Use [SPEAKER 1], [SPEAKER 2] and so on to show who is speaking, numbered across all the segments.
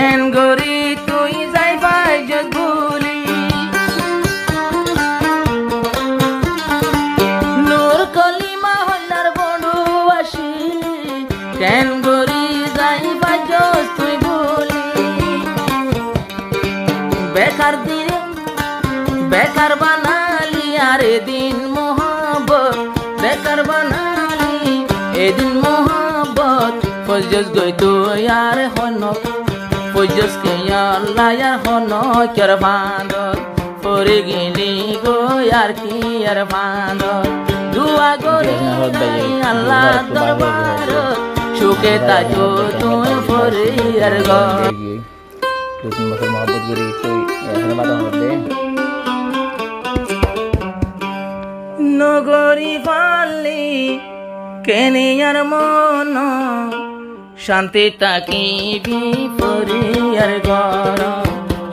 [SPEAKER 1] কেন গরি তুই যাইবাই যত ভুলি নূর কলিমা হল্লার বন্ধু আসিলি কেন গরি যাইবাই যত তুই ভুলি বেকার দিনে বেকার বানালি আর এদিন মোহাম্মত বেকার বানালি এদিন মোহাম্মত ফজজ গই তো ইয়ার হনক ফজজ কে আল্লাহ ইয়ার হনক কের বান্দর পরে গেলি গো ইয়ার কি ইয়ার বান্দর দুয়া গরি আল্লাহ দরবার সুখে তাজো তুই পরে ইয়ার গো
[SPEAKER 2] দুজন বছর মহব্বত করি তুই এখানে বাধা হবে
[SPEAKER 1] নগরী পালি কেনিয়ার মন শান্তি তাকিবি পরিয়ার ঘর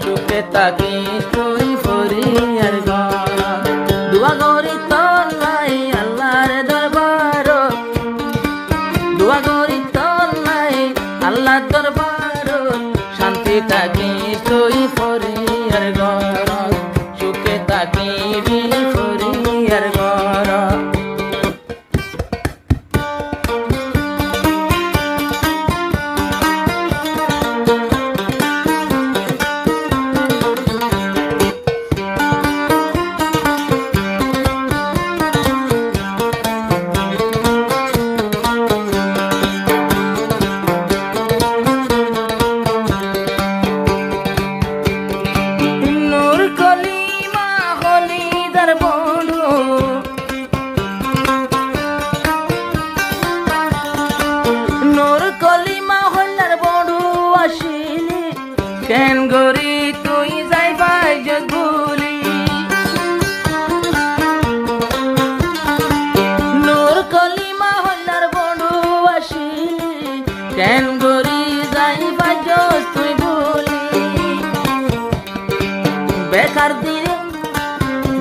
[SPEAKER 1] সুখে তাকি তুই পরিয়ার ঘর দুয়া গরি তলাই আল্লাহর দরবার দুয়া গরি তলাই আল্লাহর দরবার শান্তি তাকি তুই পরিয়ার ঘর সুখে তাকিবি পরিয়ার ঘর কেন গরি তুই যাইবাই যত ভুলি নূর কলিমা হল্লার বন্ধু আসিলি কেন গরি যাইবাই যত তুই ভুলি বেকার দিনে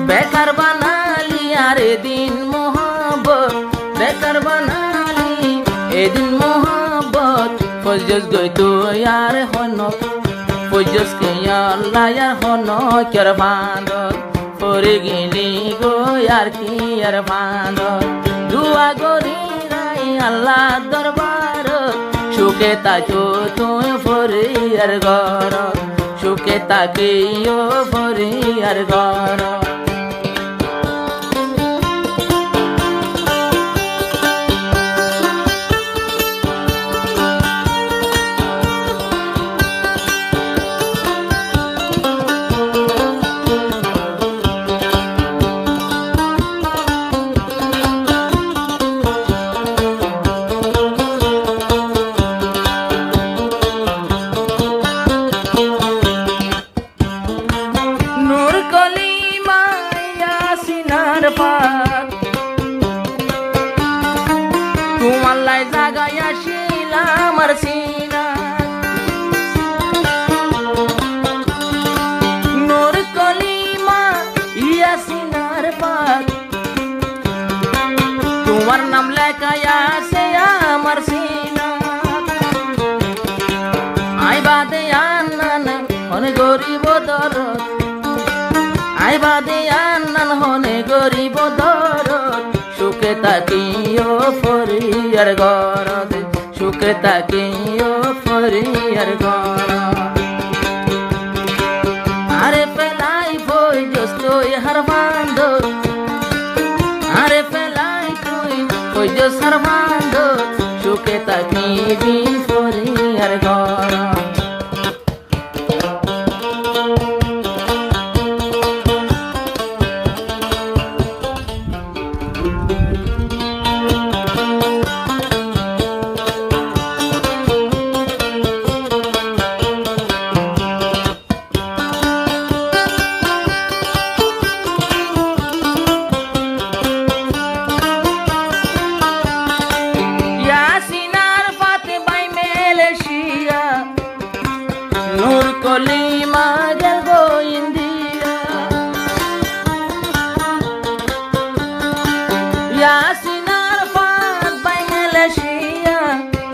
[SPEAKER 1] বেকার বানালি আর এদিন মোহাম্মত বেকার বানালি এদিন মোহাম্মত ফজজ গই তো ইয়ার হনক ফজজ কে আল্লাহ ইয়ার হনক কের বান্দর পরে গেলি গো ইয়ার কি ইয়ার বান্দর দুয়া গরি রাই আল্লাহ দরবার সুখে তাজো তুই পরে ইয়ার ঘর সুখে তাকিও পরে ইয়ার ঘর তোমাল্লাই জাগায় আসিলাম আমার সিনা নূর কলিমা ইয়া সিনার পাক তোমার নাম লেখায় আছে আমার সিনা আই বাদে আন্নান হনে গরিব দরদ আই বাদে আন্নান হনে গরিব দরদ সুখে তাকিও পরিয়ার ঘর সুখে তাকিও পরিয়ার ঘর আরে পেলাই বই জস্তই হার বান্ধ আরে পেলাই তুই বই জস হার বান্ধ সুখে তাকিবি পরিয়ার ঘর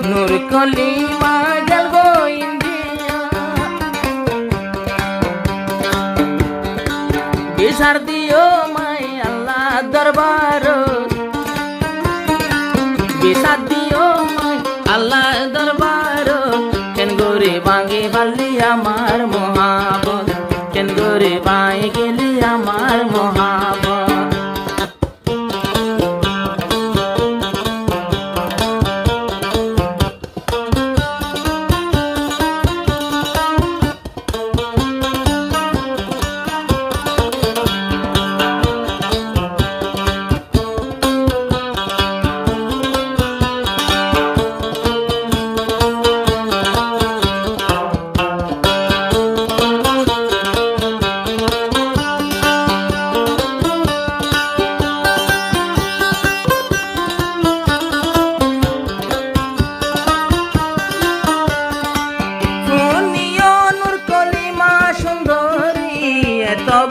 [SPEAKER 1] নূর কলিমা গেল গো ইন্ডিয়া বিচার দিও মাই আল্লাহ দরবার বিচার দিও মাই আল্লাহ দরবার কেন গরে ভাঙে বালি আমার মহাবত কেন গরে বাই গেলি আমার মহাবত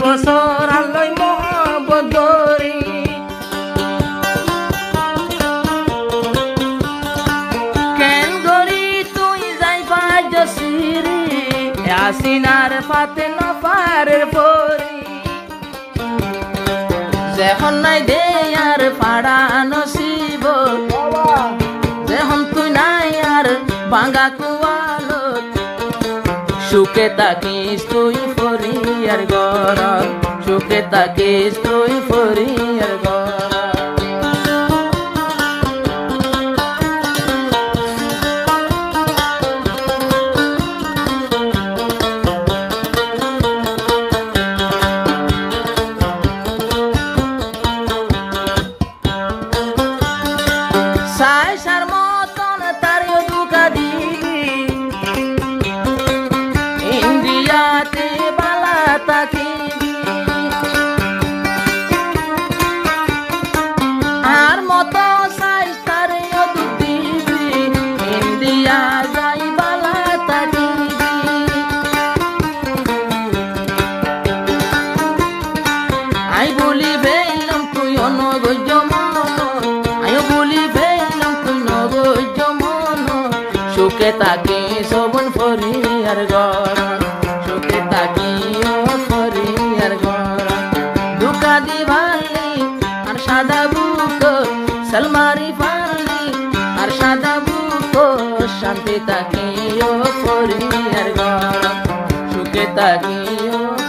[SPEAKER 1] বছর আল্লাহ মহব্বত গরি কেন গরি তুই যাইবা জসিরি আসিনার ফাতে নপারের পরি যখন নাই দে আর ফাড়া নসিব যখন তুই নাই আর ভাঙা কুয়ালো সুখে থাকিস তুই ফরিয়ার গরম সুখে থাকিস তুই ফরিয়ার গরম সাইসার মতন তার দুকা দিবি ইন্ডিয়াতে বালা তাকিবি আর মতো সাইসার দুক দিবি ইন্ডিয়া যাই বালা তাকিবি আই বলি বেলাম তুই অনগজ মন আই বলি বেলাম তুই নগজ মন সুখে তাকে সবন ফরিয়ার গরম সুখে তাকিও ফরিয়ার গরম দুকা দিবালি আর সাদা বুক সলমারি ফালি আর সাদা বুক শান্তি তাকিও ফরিয়ার গরম সুখে তাকিও